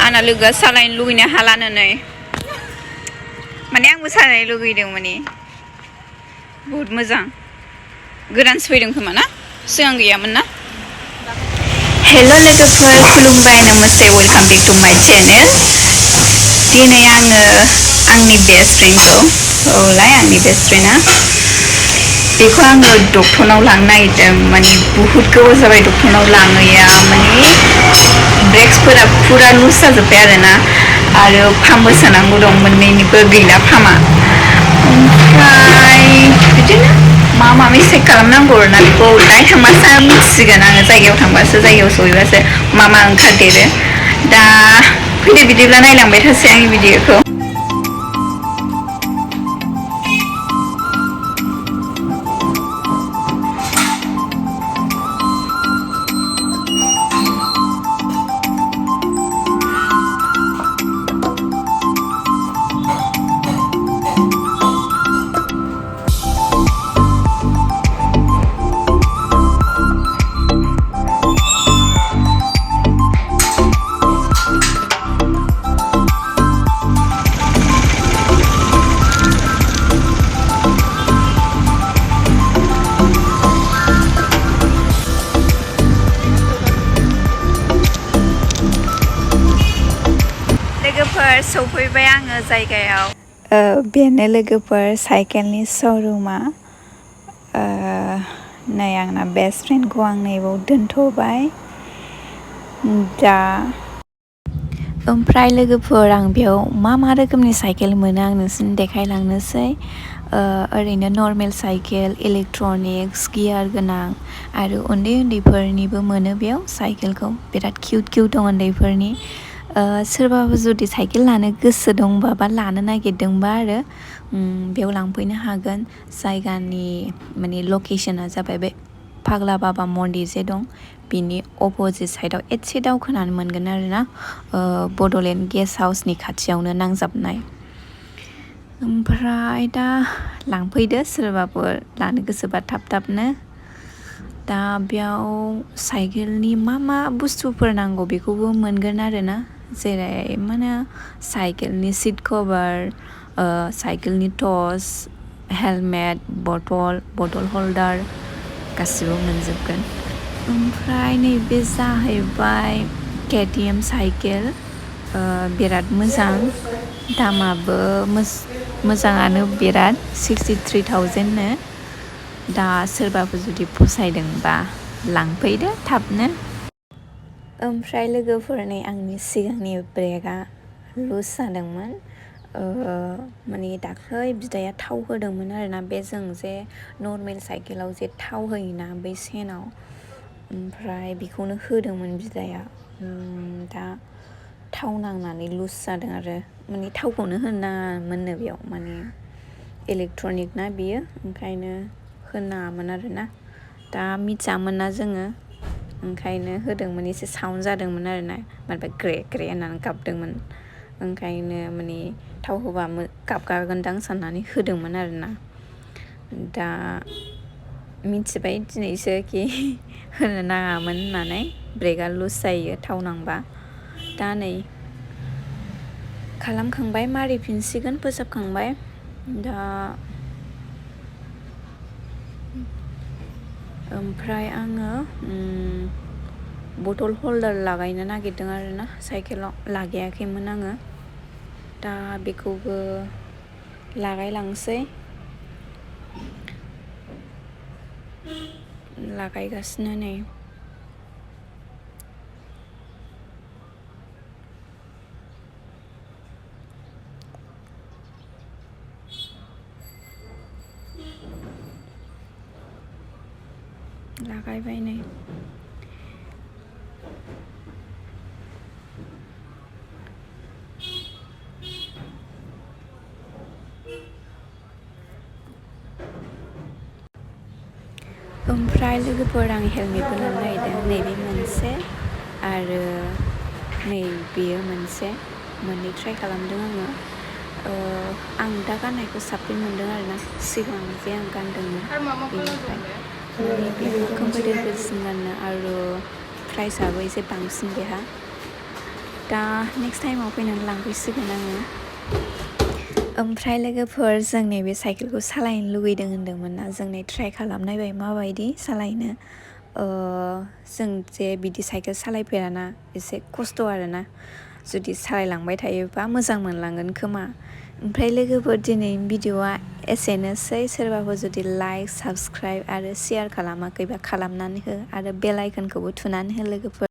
आंना लोगोआ सालायनो लुगैनो हालानो नै माने आंबो सालायनो लुगैदों माने बहुत मोजां गोदानसो फैदों खोमा ना सिगां गैयामोन ना हेल' लोगोफोर खुलुमबाय नमस्ते वेलकाम बेक टु माय चेनेल दिनै आङो आंनि बेस्ट फ्रेन्डखौ औलाय आंनि बेस्ट फ्रेन्डआ बेखौ आङो डक्टरनाव लांनो नागिरदों माने बहुत गोबाव जाबाय डक्टरनाव लाङैया माने ब्रेक्सफोरा फुरा लुज जाजोब्बाय आरोना आरो फाहामबो सोनांगौ दं मोननैनिबो गैला फाहामा ओमफ्राय बिदिनो माबा माबि चेक खालामनांगौ आरोना बेखौ दाहाय थांबासो मिथिसिगोन आङो जायगायाव थांबासो जायगायाव सहैबासो मा मा ओंखारदेरो दा फैदो बिदिब्ला नायलांबाय थासै आंनि भिडिअखौ लोगोफोर सफैबाय आङो जायगायाव बेनो लोगोफोर साइकेलनि श'रुमा नै आंना बेस्ट फ्रेन्डखौ आं नैबाव दोनथ'बाय दा ओमफ्राय लोगोफोर आं बेयाव मा रोखोमनि साइकेल मोनो आं नोंसोरनो देखायलांनोसै ओरैनो नर्मेल साइकेल इलेक्ट्रनिक्स गियार गोनां आरो उन्दैफोरनिबो मोनो बेयाव साइकेलखौ बिराद किउट दं उन्दैफोरनि सोरबाबो जुदि साइकेल लानो गोसो दंबा बा लानो नागिरदोंबा आरो बेयाव लांफैनो हागोन जायगानि माने लकेसना जाबाय बे फाग्ला बाबा मन्दिर जे दं बिनि अपोजिट साइडआव एसे दावखोनानै मोनगोन आरोना बड'लेण्ड गेस्ट हाउसनि खाथियावनो नांजाबनाय ओमफ्राय दा लांफैदो सोरबाफोर लानो गोसोबा थाबनो दा बेयाव साइकेलनि मा बुस्थुफोर नांगौ बेखौबो मोनगोन आरोना जेरै मा होनो साइकेलनि सिट कभार साइकेलनि टस हेलमेट बटल हल्डार गासिबो मोनजोबगोन ओमफ्राय नैबे जाहैबाय KTM साइकेल बिराद मोजां दामाबो मोजाङानो बिराद 63,000नो दा सोरबाफोर जुदि फसायदोंबा लांफैदो थाबनो ओमफ्राय लोगोफोरनि आंनि सिगांनि ब्रेकआ लुज जादोंमोन माने दाख्लै बिदाया थाव होदोंमोन आरोना बे जों जे नर्मेल साइकेलाव जे थाव होयोना बै सेनाव ओमफ्राय बेखौनो होदोंमोन बिदाया दा थाव नांनानै लुज जादों आरो माने थावखौनो होनाङामोननो बेयाव माने इलेक्ट्रनिक ना बियो ओंखायनो होनाङामोन आरोना दा मिथियामोन ना जोङो ओंखायनो होदोंमोन एसे साउन्ड जादोंमोन आरोना माबा ग्रे होननानै गाबदोंमोन ओंखायनो माने थाव होबा गाबगागोनदां साननानै होदोंमोन आरोना दा मिथिबाय दिनैसो कि होनो नाङामोन होननानै ब्रेकआ लुज जायो थाव नांबा दा नै खालामखांबाय मारिफिनसिगोन फोसाबखांबाय दा ओमफ्राय आङो बटल हल्डार लागायनो नागिरदों आरोना साइकेलाव लागायाखैमोन आङो दा बेखौबो लागायलांसै लागायगासिनो नै लागायबाय नै ओमफ्राय लोगोफोर आं हेलमेटबो लानो नागिरदों नैबे मोनसे आरो नैबेयो मोनसे मोननै ट्राइ खालामदों आङो आं दा गाननायखौ साबसिन मोनदों आरोना सिगां जे आं गानदोंमोन बेनिफ्राय माने कम्फर्टेबोलसिन गाननो आरो प्राइसआबो एसे बांसिन बेहा दा नेक्स्ट टाइमाव फैनानै लांफैसिगोन आङो ओमफ्राय लोगोफोर जों नैबे साइकेलखौ सालायनो लुगैदों होन्दोंमोन ना जों नै ट्राइ खालामनायबाय माबायदि सालायनो जों जे बिदि साइकेल सालायफेराना एसे खस्थ' आरोना जुदि सालायलांबाय थायोबा मोजां मोनलांगोन खोमा ओमफ्राय लोगोफोर दिनैनि भिडिअआ एसेनोसै सोरबाफोर जुदि लाइक साबस्क्राइब आरो शेयार खालामाखैबा खालामनानै हो आरो बेल आइकनखौबो थुनानै हो लोगोफोर